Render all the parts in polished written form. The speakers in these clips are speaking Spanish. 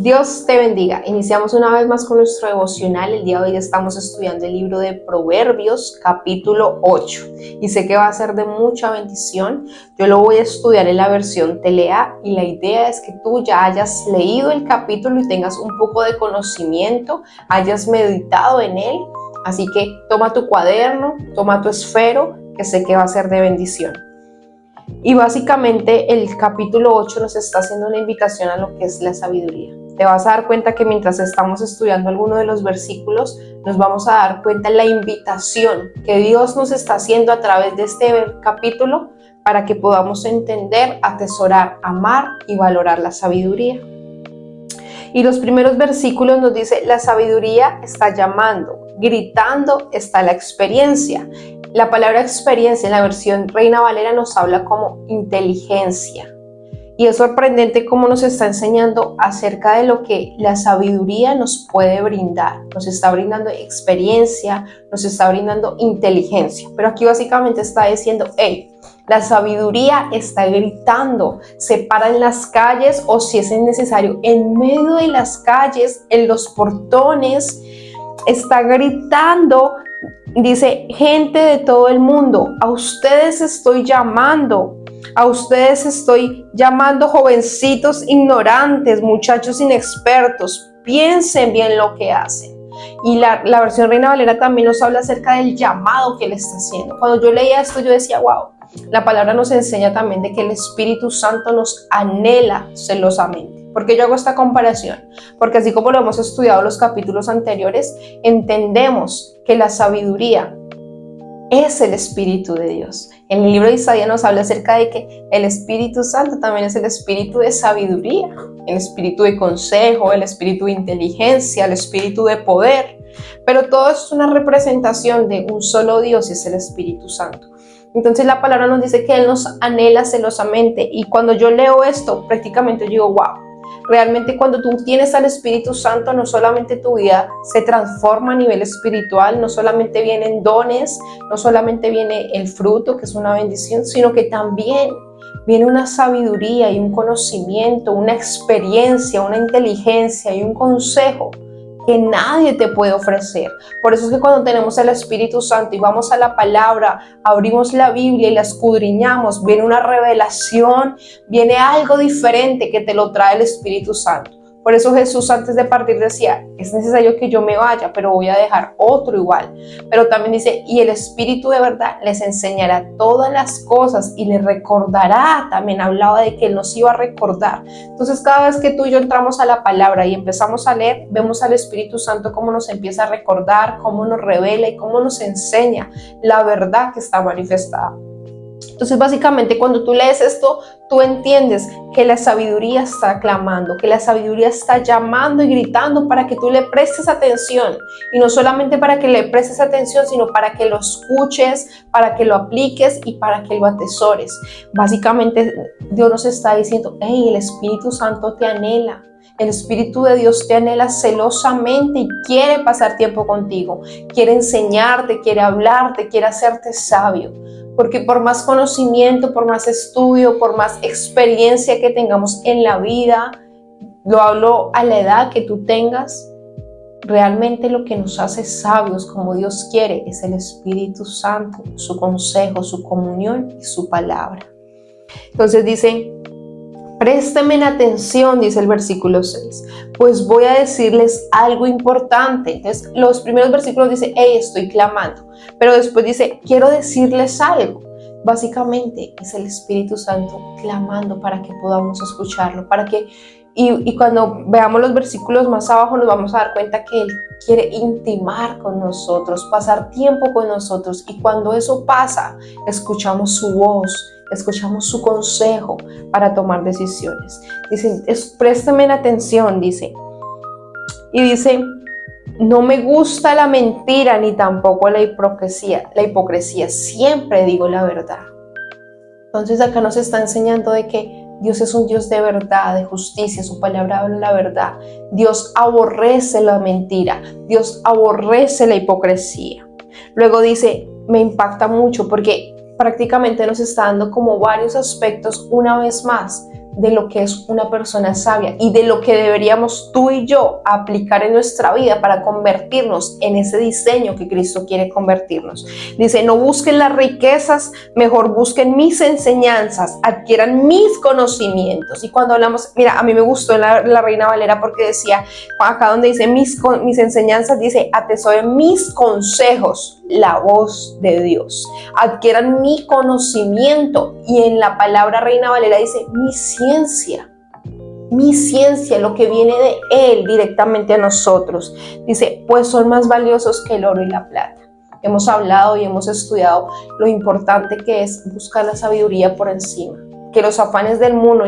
Dios te bendiga. Iniciamos una vez más con nuestro devocional. El día de hoy estamos estudiando el libro de Proverbios, capítulo 8. Y sé que va a ser de mucha bendición. Yo lo voy a estudiar en la versión Telea y la idea es que tú ya hayas leído el capítulo y tengas un poco de conocimiento, hayas meditado en él. Así que toma tu cuaderno, toma tu esfero, que sé que va a ser de bendición. Y básicamente el capítulo 8 nos está haciendo una invitación a lo que es la sabiduría. Te vas a dar cuenta que mientras estamos estudiando alguno de los versículos, nos vamos a dar cuenta de la invitación que Dios nos está haciendo a través de este capítulo para que podamos entender, atesorar, amar y valorar la sabiduría. Y los primeros versículos nos dice, la sabiduría está llamando, gritando está la experiencia. La palabra experiencia en la versión Reina Valera nos habla como inteligencia. Y es sorprendente cómo nos está enseñando acerca de lo que la sabiduría nos puede brindar. Nos está brindando experiencia, nos está brindando inteligencia. Pero aquí básicamente está diciendo, hey, la sabiduría está gritando, se para en las calles o si es necesario, en medio de las calles, en los portones, está gritando. Dice, gente de todo el mundo, a ustedes estoy llamando. A ustedes estoy llamando, jovencitos ignorantes, muchachos inexpertos. Piensen bien lo que hacen. Y la versión Reina Valera también nos habla acerca del llamado que él está haciendo. Cuando yo leía esto, yo decía, wow, la palabra nos enseña también de que el Espíritu Santo nos anhela celosamente. ¿Por qué yo hago esta comparación? Porque así como lo hemos estudiado en los capítulos anteriores, entendemos que la sabiduría es el Espíritu de Dios. En el libro de Isaías nos habla acerca de que el Espíritu Santo también es el Espíritu de sabiduría, el Espíritu de consejo, el Espíritu de inteligencia, el Espíritu de poder. Pero todo es una representación de un solo Dios y es el Espíritu Santo. Entonces la palabra nos dice que Él nos anhela celosamente y cuando yo leo esto, prácticamente yo digo, wow. Realmente cuando tú tienes al Espíritu Santo, no solamente tu vida se transforma a nivel espiritual, no solamente vienen dones, no solamente viene el fruto, que es una bendición, sino que también viene una sabiduría y un conocimiento, una experiencia, una inteligencia y un consejo que nadie te puede ofrecer. Por eso es que cuando tenemos el Espíritu Santo y vamos a la palabra, abrimos la Biblia y la escudriñamos, viene una revelación, viene algo diferente que te lo trae el Espíritu Santo. Por eso Jesús antes de partir decía, es necesario que yo me vaya, pero voy a dejar otro igual. Pero también dice, y el Espíritu de verdad les enseñará todas las cosas y les recordará. También hablaba de que Él nos iba a recordar. Entonces cada vez que tú y yo entramos a la palabra y empezamos a leer, vemos al Espíritu Santo cómo nos empieza a recordar, cómo nos revela y cómo nos enseña la verdad que está manifestada. Entonces básicamente cuando tú lees esto, tú entiendes que la sabiduría está clamando, que la sabiduría está llamando y gritando para que tú le prestes atención. Y no solamente para que le prestes atención, sino para que lo escuches, para que lo apliques y para que lo atesores. Básicamente Dios nos está diciendo, hey, el Espíritu Santo te anhela. El Espíritu de Dios te anhela celosamente y quiere pasar tiempo contigo. Quiere enseñarte, quiere hablarte, quiere hacerte sabio. Porque por más conocimiento, por más estudio, por más experiencia que tengamos en la vida, lo hablo a la edad que tú tengas, realmente lo que nos hace sabios como Dios quiere es el Espíritu Santo, su consejo, su comunión y su palabra. Entonces dice, préstenme atención, dice el versículo 6, pues voy a decirles algo importante. Entonces, los primeros versículos dice, hey, estoy clamando. Pero después dice, quiero decirles algo. Básicamente es el Espíritu Santo clamando para que podamos escucharlo, para que, y cuando veamos los versículos más abajo nos vamos a dar cuenta que Él quiere intimar con nosotros, pasar tiempo con nosotros. Y cuando eso pasa, escuchamos su voz, escuchamos su consejo para tomar decisiones. Dice, préstame atención, dice. Y dice, no me gusta la mentira ni tampoco la hipocresía. La hipocresía, siempre digo la verdad. Entonces acá nos está enseñando de que Dios es un Dios de verdad, de justicia, su palabra habla la verdad. Dios aborrece la mentira, Dios aborrece la hipocresía. Luego dice, me impacta mucho porque prácticamente nos está dando como varios aspectos una vez más de lo que es una persona sabia y de lo que deberíamos tú y yo aplicar en nuestra vida para convertirnos en ese diseño que Cristo quiere convertirnos. Dice, no busquen las riquezas, mejor busquen mis enseñanzas, adquieran mis conocimientos. Y cuando hablamos, mira, a mí me gustó la Reina Valera porque decía, acá donde dice mis enseñanzas, dice, atesoren mis consejos, la voz de Dios. Adquieran mi conocimiento, y en la palabra Reina Valera dice mi ciencia, lo que viene de Él directamente a nosotros. Dice, pues son más valiosos que el oro y la plata. Hemos hablado y hemos estudiado lo importante que es buscar la sabiduría por encima. Que los afanes del mundo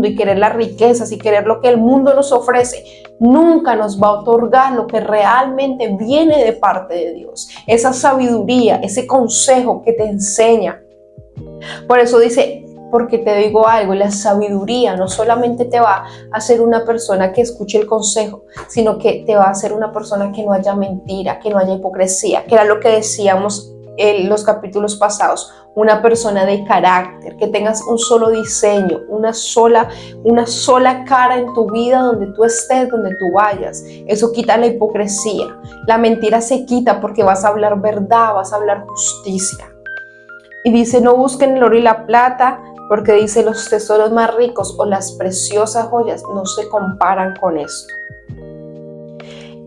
y querer las riquezas y querer lo que el mundo nos ofrece nunca nos va a otorgar lo que realmente viene de parte de Dios. Esa sabiduría, ese consejo que te enseña. Por eso dice, porque te digo algo, la sabiduría no solamente te va a hacer una persona que escuche el consejo, sino que te va a hacer una persona que no haya mentira, que no haya hipocresía, que era lo que decíamos en los capítulos pasados, una persona de carácter, que tengas un solo diseño, una sola cara en tu vida donde tú estés, donde tú vayas. Eso quita la hipocresía. La mentira se quita porque vas a hablar verdad, vas a hablar justicia. Y dice, no busquen el oro y la plata, porque dice, los tesoros más ricos o las preciosas joyas no se comparan con esto.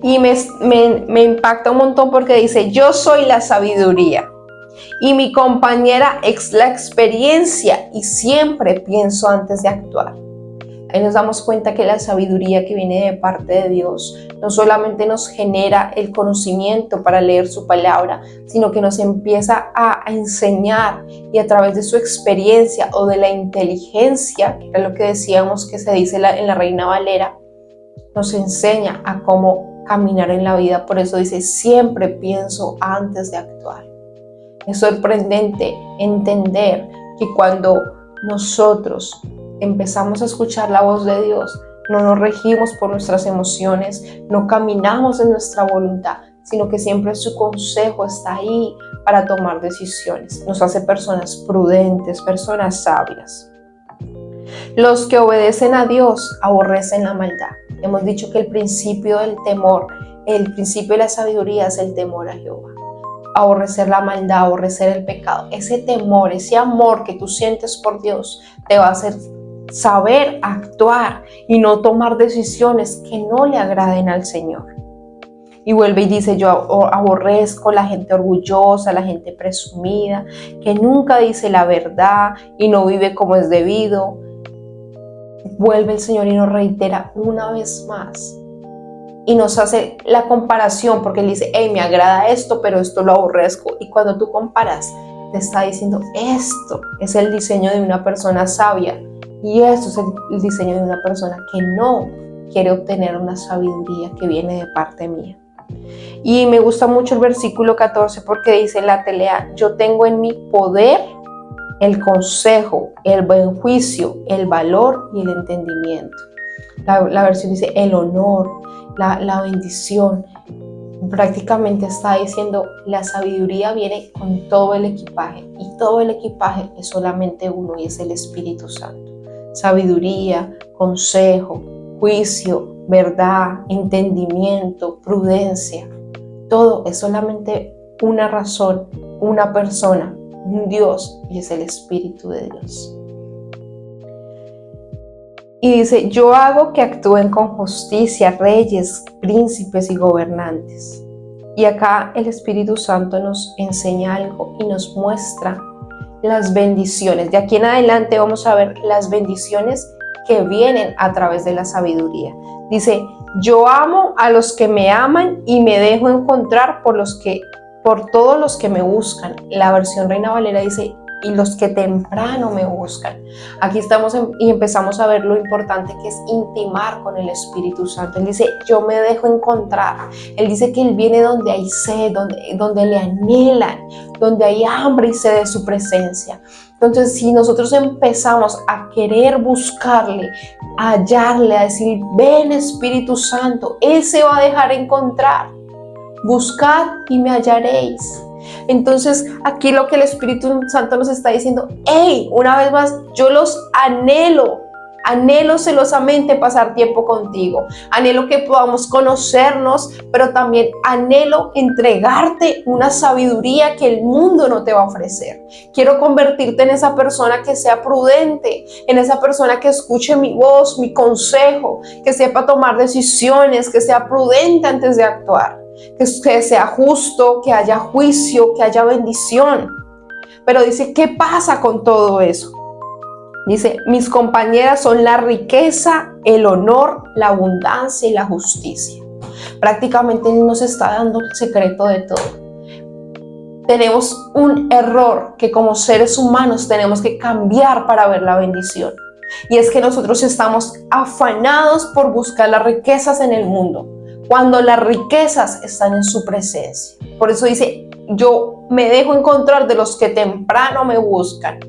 Y me impacta un montón porque dice, yo soy la sabiduría y mi compañera es la experiencia y siempre pienso antes de actuar. Ahí nos damos cuenta que la sabiduría que viene de parte de Dios no solamente nos genera el conocimiento para leer su palabra, sino que nos empieza a enseñar, y a través de su experiencia o de la inteligencia, que era lo que decíamos que se dice en la Reina Valera, nos enseña a cómo caminar en la vida. Por eso dice, siempre pienso antes de actuar. Es sorprendente entender que cuando nosotros empezamos a escuchar la voz de Dios, no nos regimos por nuestras emociones, no caminamos en nuestra voluntad, sino que siempre su consejo está ahí para tomar decisiones. Nos hace personas prudentes, personas sabias. Los que obedecen a Dios aborrecen la maldad. Hemos dicho que el principio del temor, el principio de la sabiduría es el temor a Jehová. Aborrecer la maldad, aborrecer el pecado. Ese temor, ese amor que tú sientes por Dios te va a hacer saber actuar y no tomar decisiones que no le agraden al Señor. Y vuelve y dice, yo aborrezco la gente orgullosa, la gente presumida, que nunca dice la verdad y no vive como es debido. Vuelve el Señor y nos reitera una vez más y nos hace la comparación, porque Él dice, hey, me agrada esto, pero esto lo aborrezco. Y cuando tú comparas, te está diciendo, esto es el diseño de una persona sabia y esto es el diseño de una persona que no quiere obtener una sabiduría que viene de parte mía. Y me gusta mucho el versículo 14 porque dice en la Telea, yo tengo en mi poder el consejo, el buen juicio, el valor y el entendimiento. La versión dice el honor, la bendición. Prácticamente está diciendo, la sabiduría viene con todo el equipaje, y todo el equipaje es solamente uno, y es el Espíritu Santo. Sabiduría, consejo, juicio, verdad, entendimiento, prudencia. Todo es solamente una razón, una persona, un Dios, y es el Espíritu de Dios. Y dice, yo hago que actúen con justicia reyes, príncipes y gobernantes. Y acá el Espíritu Santo nos enseña algo y nos muestra las bendiciones. De aquí en adelante vamos a ver las bendiciones que vienen a través de la sabiduría. Dice, yo amo a los que me aman y me dejo encontrar por todos los que me buscan. La versión Reina Valera dice, y los que temprano me buscan. Aquí estamos y empezamos a ver lo importante que es intimar con el Espíritu Santo. Él dice, yo me dejo encontrar. Él dice que Él viene donde hay sed, donde le anhelan, donde hay hambre y sed de su presencia. Entonces, si nosotros empezamos a querer buscarle, a hallarle, a decir, ven Espíritu Santo, Él se va a dejar encontrar. Buscad y me hallaréis. Entonces, aquí lo que el Espíritu Santo nos está diciendo, hey, una vez más, yo los anhelo, Anhelo celosamente pasar tiempo contigo. Anhelo que podamos conocernos, pero también anhelo entregarte una sabiduría que el mundo no te va a ofrecer. Quiero convertirte en esa persona que sea prudente, en esa persona que escuche mi voz, mi consejo, que sepa tomar decisiones, que sea prudente antes de actuar, que sea justo, que haya juicio, que haya bendición. Pero dice, ¿qué pasa con todo eso? Dice, mis compañeras son la riqueza, el honor, la abundancia y la justicia. Prácticamente Él nos está dando el secreto de todo. Tenemos un error que como seres humanos tenemos que cambiar para ver la bendición. Y es que nosotros estamos afanados por buscar las riquezas en el mundo, cuando las riquezas están en su presencia. Por eso dice, yo me dejo encontrar de los que temprano me buscan.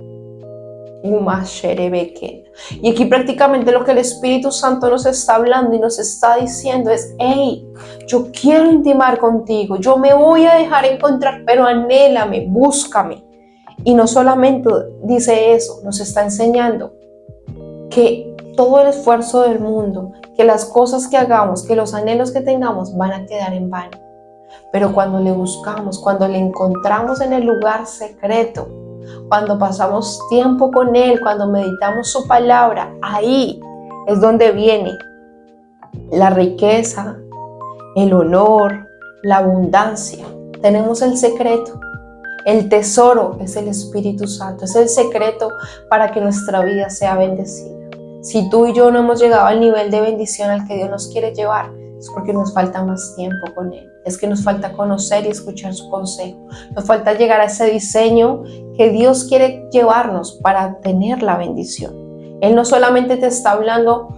Y aquí prácticamente lo que el Espíritu Santo nos está hablando y nos está diciendo es, hey, yo quiero intimar contigo, yo me voy a dejar encontrar, pero anhélame, búscame. Y no solamente dice eso, nos está enseñando que todo el esfuerzo del mundo, que las cosas que hagamos, que los anhelos que tengamos van a quedar en vano. Pero cuando le buscamos, cuando le encontramos en el lugar secreto, cuando pasamos tiempo con Él, cuando meditamos su palabra, ahí es donde viene la riqueza, el honor, la abundancia. Tenemos el secreto. El tesoro es el Espíritu Santo, es el secreto para que nuestra vida sea bendecida. Si tú y yo no hemos llegado al nivel de bendición al que Dios nos quiere llevar, es porque nos falta más tiempo con Él. Es que nos falta conocer y escuchar su consejo. Nos falta llegar a ese diseño que Dios quiere llevarnos para tener la bendición. Él no solamente te está hablando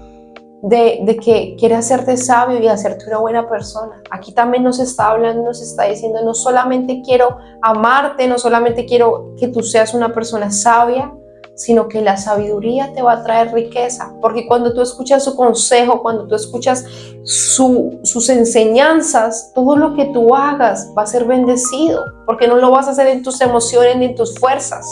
de que quiere hacerte sabio y hacerte una buena persona. Aquí también nos está hablando, nos está diciendo, no solamente quiero amarte, no solamente quiero que tú seas una persona sabia, sino que la sabiduría te va a traer riqueza, porque cuando tú escuchas su consejo, cuando tú escuchas sus enseñanzas, todo lo que tú hagas va a ser bendecido, porque no lo vas a hacer en tus emociones ni en tus fuerzas.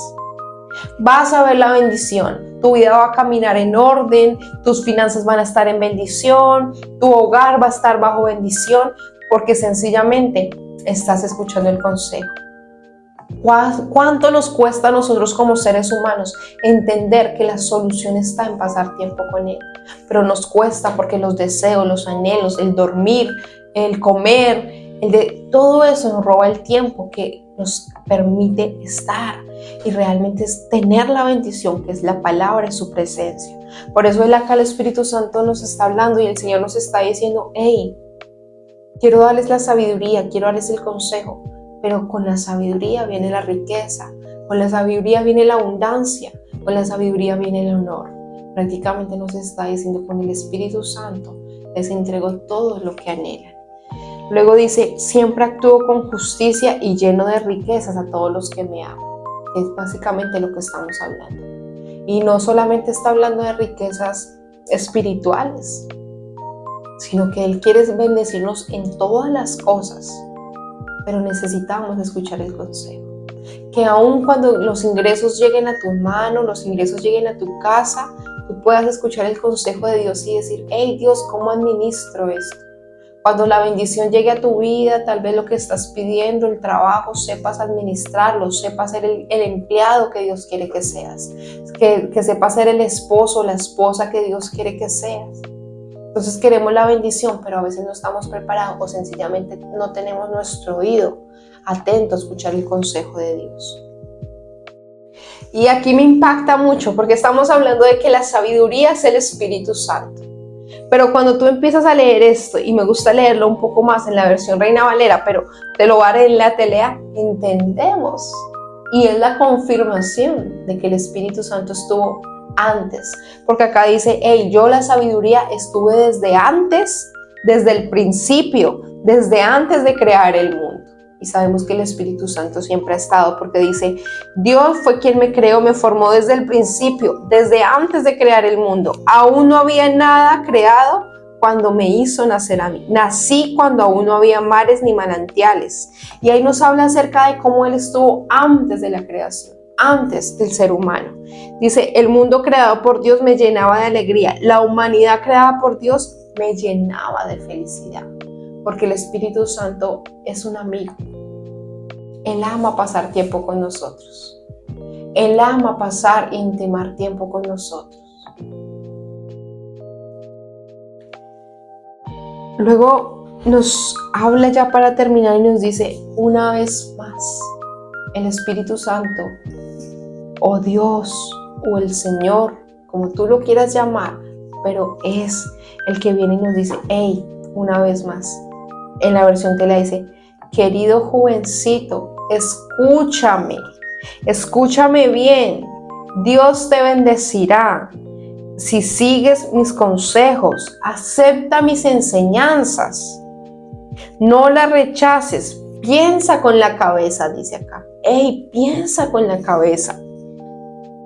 Vas a ver la bendición, tu vida va a caminar en orden, tus finanzas van a estar en bendición, tu hogar va a estar bajo bendición, porque sencillamente estás escuchando el consejo. ¿Cuánto nos cuesta a nosotros como seres humanos entender que la solución está en pasar tiempo con Él? Pero nos cuesta porque los deseos, los anhelos, el dormir, el comer, todo eso nos roba el tiempo que nos permite estar y realmente es tener la bendición que es la palabra y su presencia. Por eso acá el Espíritu Santo nos está hablando y el Señor nos está diciendo, hey, quiero darles la sabiduría, quiero darles el consejo. Pero con la sabiduría viene la riqueza, con la sabiduría viene la abundancia, con la sabiduría viene el honor. Prácticamente nos está diciendo, con el Espíritu Santo les entrego todo lo que anhelan. Luego dice, siempre actúo con justicia y lleno de riquezas a todos los que me aman. Es básicamente lo que estamos hablando. Y no solamente está hablando de riquezas espirituales, sino que Él quiere bendecirnos en todas las cosas. Pero necesitamos escuchar el consejo. Que aun cuando los ingresos lleguen a tu mano, los ingresos lleguen a tu casa, tú puedas escuchar el consejo de Dios y decir, hey Dios, ¿cómo administro esto? Cuando la bendición llegue a tu vida, tal vez lo que estás pidiendo, el trabajo, sepas administrarlo, sepas ser el empleado que Dios quiere que seas, que sepas ser el esposo o la esposa que Dios quiere que seas. Entonces queremos la bendición, pero a veces no estamos preparados o sencillamente no tenemos nuestro oído atento a escuchar el consejo de Dios. Y aquí me impacta mucho porque estamos hablando de que la sabiduría es el Espíritu Santo. Pero cuando tú empiezas a leer esto, y me gusta leerlo un poco más en la versión Reina Valera, pero te lo voy a leer en la telea, entendemos. Y es la confirmación de que el Espíritu Santo estuvo antes, porque acá dice, hey, yo la sabiduría estuve desde antes, desde el principio, desde antes de crear el mundo. Y sabemos que el Espíritu Santo siempre ha estado, porque dice, Dios fue quien me creó, me formó desde el principio, desde antes de crear el mundo. Aún no había nada creado cuando me hizo nacer a mí. Nací cuando aún no había mares ni manantiales. Y ahí nos habla acerca de cómo Él estuvo antes de la creación. antes del ser humano. Dice, el mundo creado por Dios me llenaba de alegría. La humanidad creada por Dios me llenaba de felicidad. Porque el Espíritu Santo es un amigo. Él ama pasar tiempo con nosotros. Él ama pasar e intimar tiempo con nosotros. Luego nos habla ya para terminar y nos dice una vez más, el Espíritu Santo, o Dios, o el Señor, como tú lo quieras llamar, pero es el que viene y nos dice, hey, una vez más, en la versión que le dice, querido jovencito, escúchame bien, Dios te bendecirá. Si sigues mis consejos, acepta mis enseñanzas, no las rechaces, piensa con la cabeza, dice acá. Hey, piensa con la cabeza.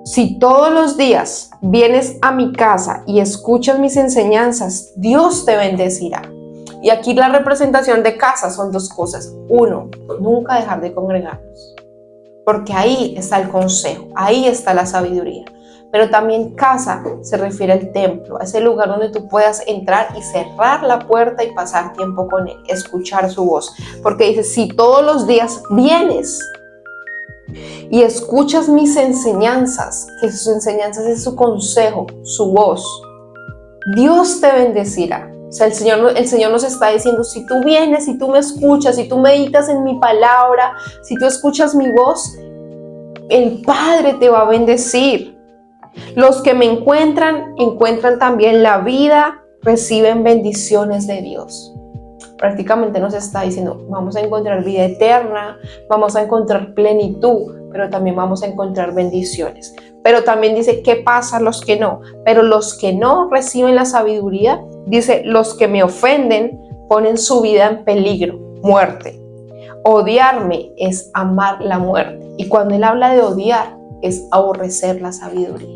Si todos los días vienes a mi casa y escuchas mis enseñanzas, Dios te bendecirá. Y aquí la representación de casa son dos cosas. Uno, nunca dejar de congregarnos, porque ahí está el consejo, ahí está la sabiduría. Pero también casa se refiere al templo, a ese lugar donde tú puedas entrar y cerrar la puerta y pasar tiempo con Él, escuchar su voz. Porque dice, si todos los días vienes y escuchas mis enseñanzas, que sus enseñanzas es su consejo, su voz, Dios te bendecirá. O sea, el Señor nos está diciendo, si tú vienes, si tú me escuchas, si tú meditas en mi palabra, si tú escuchas mi voz, el Padre te va a bendecir. Los que me encuentran también la vida, reciben bendiciones de Dios. Prácticamente nos está diciendo, vamos a encontrar vida eterna, vamos a encontrar plenitud, pero también vamos a encontrar bendiciones. Pero también dice, ¿qué pasa a los que no? Pero los que no reciben la sabiduría, dice, los que me ofenden ponen su vida en peligro, muerte. Odiarme es amar la muerte. Y cuando él habla de odiar, es aborrecer la sabiduría.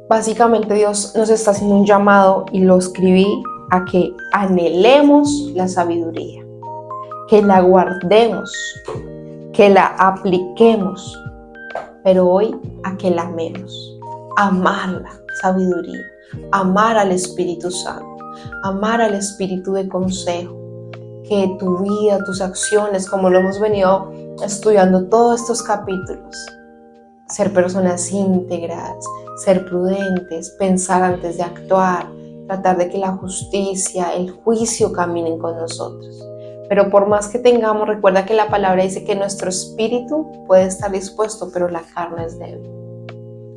Básicamente Dios nos está haciendo un llamado, y lo escribí, a que anhelemos la sabiduría, que la guardemos, que la apliquemos, pero hoy a que la amemos. Amar la sabiduría, amar al Espíritu Santo, amar al Espíritu de consejo, que tu vida, tus acciones, como lo hemos venido estudiando todos estos capítulos, ser personas íntegras, ser prudentes, pensar antes de actuar, tratar de que la justicia, el juicio caminen con nosotros. Pero por más que tengamos, recuerda que la palabra dice que nuestro espíritu puede estar dispuesto, pero la carne es débil.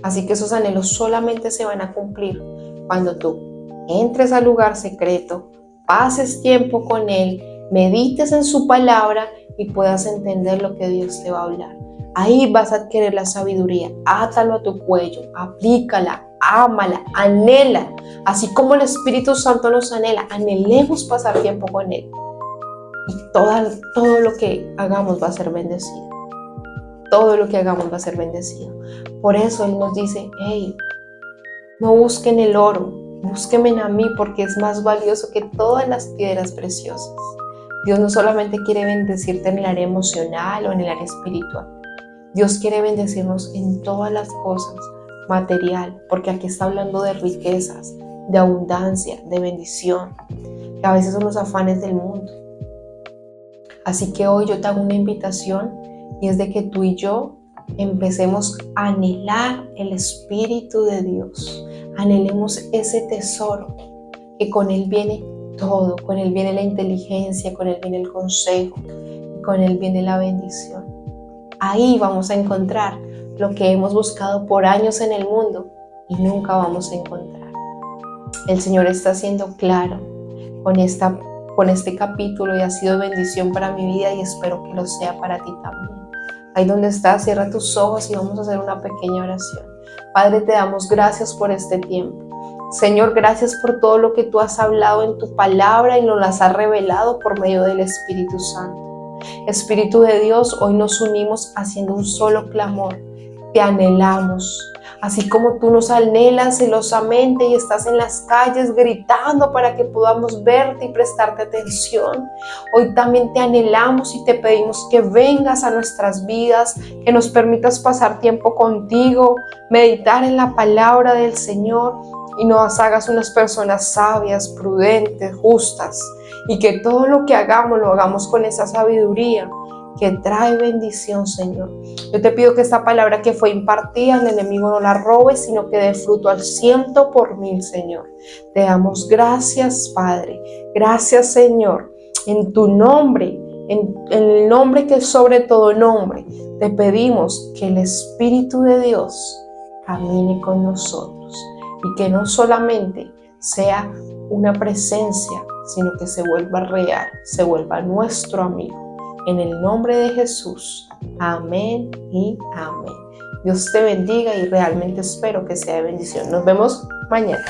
Así que esos anhelos solamente se van a cumplir cuando tú entres al lugar secreto, pases tiempo con Él, medites en su palabra y puedas entender lo que Dios te va a hablar. Ahí vas a adquirir la sabiduría. Átalo a tu cuello, aplícala, ámala, anhela. Así como el Espíritu Santo nos anhela, anhelemos pasar tiempo con Él. Y todo lo que hagamos va a ser bendecido. Todo lo que hagamos va a ser bendecido. Por eso Él nos dice, hey, no busquen el oro, búsquenme a mí, porque es más valioso que todas las piedras preciosas. Dios no solamente quiere bendecirte en el área emocional o en el área espiritual. Dios quiere bendecirnos en todas las cosas, material, porque aquí está hablando de riquezas, de abundancia, de bendición, que a veces son los afanes del mundo. Así que hoy yo te hago una invitación, y es de que tú y yo empecemos a anhelar el Espíritu de Dios. Anhelemos ese tesoro, que con Él viene todo, con Él viene la inteligencia, con Él viene el consejo, y con Él viene la bendición. Ahí vamos a encontrar lo que hemos buscado por años en el mundo y nunca vamos a encontrar. El Señor está siendo claro con este capítulo, y ha sido bendición para mi vida, y espero que lo sea para ti también. Ahí donde estás, cierra tus ojos y vamos a hacer una pequeña oración. Padre, te damos gracias por este tiempo. Señor, gracias por todo lo que tú has hablado en tu palabra y nos las has revelado por medio del Espíritu Santo. Espíritu de Dios, hoy nos unimos haciendo un solo clamor. te anhelamos. Así como tú nos anhelas celosamente y estás en las calles gritando para que podamos verte y prestarte atención, hoy también te anhelamos y te pedimos que vengas a nuestras vidas, que nos permitas pasar tiempo contigo, meditar en la palabra del Señor y nos hagas unas personas sabias, prudentes, justas, y que todo lo que hagamos lo hagamos con esa sabiduría que trae bendición, Señor. Yo te pido que esta palabra que fue impartida, el enemigo no la robe, sino que dé fruto al 100 por 1000, Señor. Te damos gracias, Padre. Gracias, Señor. En tu nombre, en el nombre que es sobre todo nombre, te pedimos que el Espíritu de Dios camine con nosotros y que no solamente sea una presencia, sino que se vuelva real, se vuelva nuestro amigo. En el nombre de Jesús. Amén y amén. Dios te bendiga y realmente espero que sea de bendición. Nos vemos mañana.